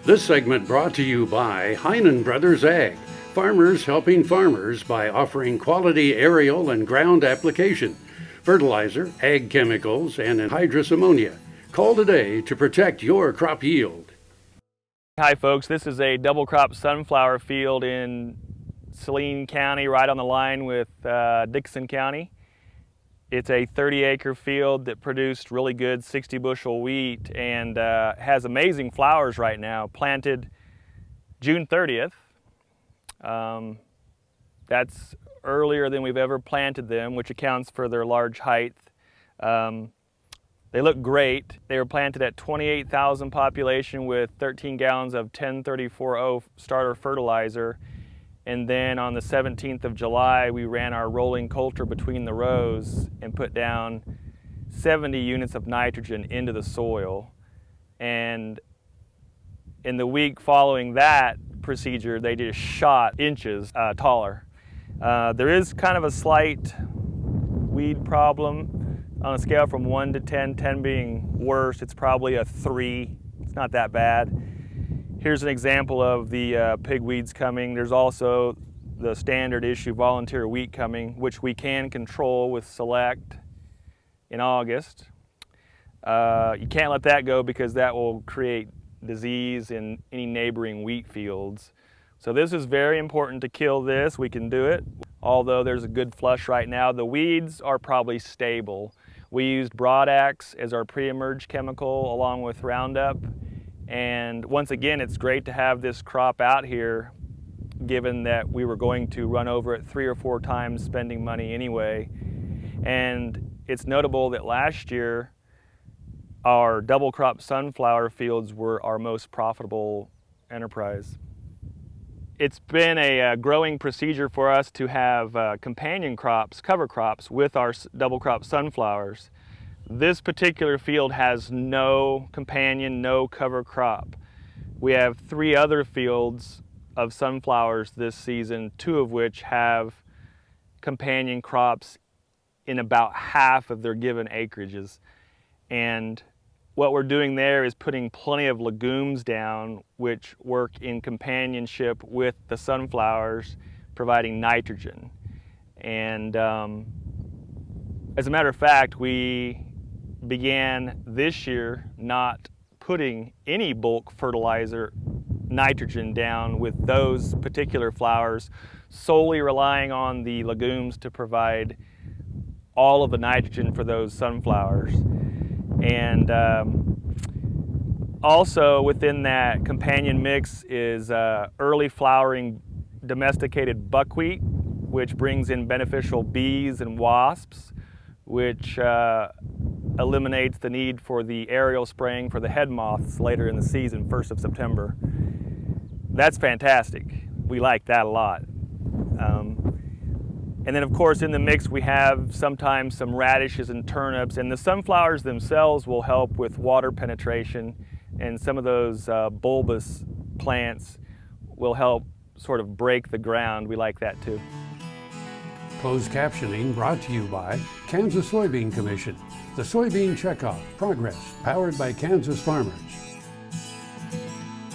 This segment brought to you by Heinen Brothers Ag, farmers helping farmers by offering quality aerial and ground application, fertilizer, ag chemicals, and anhydrous ammonia. Call today to protect your crop yield. Hi folks, this is a double crop sunflower field in Saline County, right on the line with Dixon County. It's a 30-acre field that produced really good 60 bushel wheat and has amazing flowers right now, planted June 30th. That's earlier than we've ever planted them, which accounts for their large height. They look great. They were planted at 28,000 population with 13 gallons of 1034-0 starter fertilizer. And then on the 17th of July, we ran our rolling coulter between the rows and put down 70 units of nitrogen into the soil. And in the week following that procedure, they just shot inches taller. There is kind of a slight weed problem on a scale from 1 to 10, 10 being worst. It's probably a 3. It's not that bad. Here's an example of the pigweeds coming. There's also the standard issue volunteer wheat coming, which we can control with Select in August. You can't let that go because that will create disease in any neighboring wheat fields. So this is very important to kill this. We can do it. Although there's a good flush right now, the weeds are probably stable. We used Broadax as our pre-emerge chemical along with Roundup. And once again, it's great to have this crop out here, given that we were going to run over it 3 or 4 times spending money anyway. And it's notable that last year, our double crop sunflower fields were our most profitable enterprise. It's been a growing procedure for us to have companion crops, cover crops, with our double crop sunflowers. This particular field has no companion, no cover crop. We have 3 other fields of sunflowers this season, 2 of which have companion crops in about half of their given acreages. And what we're doing there is putting plenty of legumes down, which work in companionship with the sunflowers, providing nitrogen. And as a matter of fact, we began this year not putting any bulk fertilizer nitrogen down with those particular flowers, solely relying on the legumes to provide all of the nitrogen for those sunflowers. And also within that companion mix is early flowering domesticated buckwheat, which brings in beneficial bees and wasps, which eliminates the need for the aerial spraying for the head moths later in the season, 1st of September. That's fantastic. We like that a lot. And then of course in the mix we have sometimes some radishes and turnips, and the sunflowers themselves will help with water penetration, and some of those bulbous plants will help sort of break the ground. We like that too. Closed captioning brought to you by Kansas Soybean Commission. The Soybean Checkoff Progress, powered by Kansas farmers.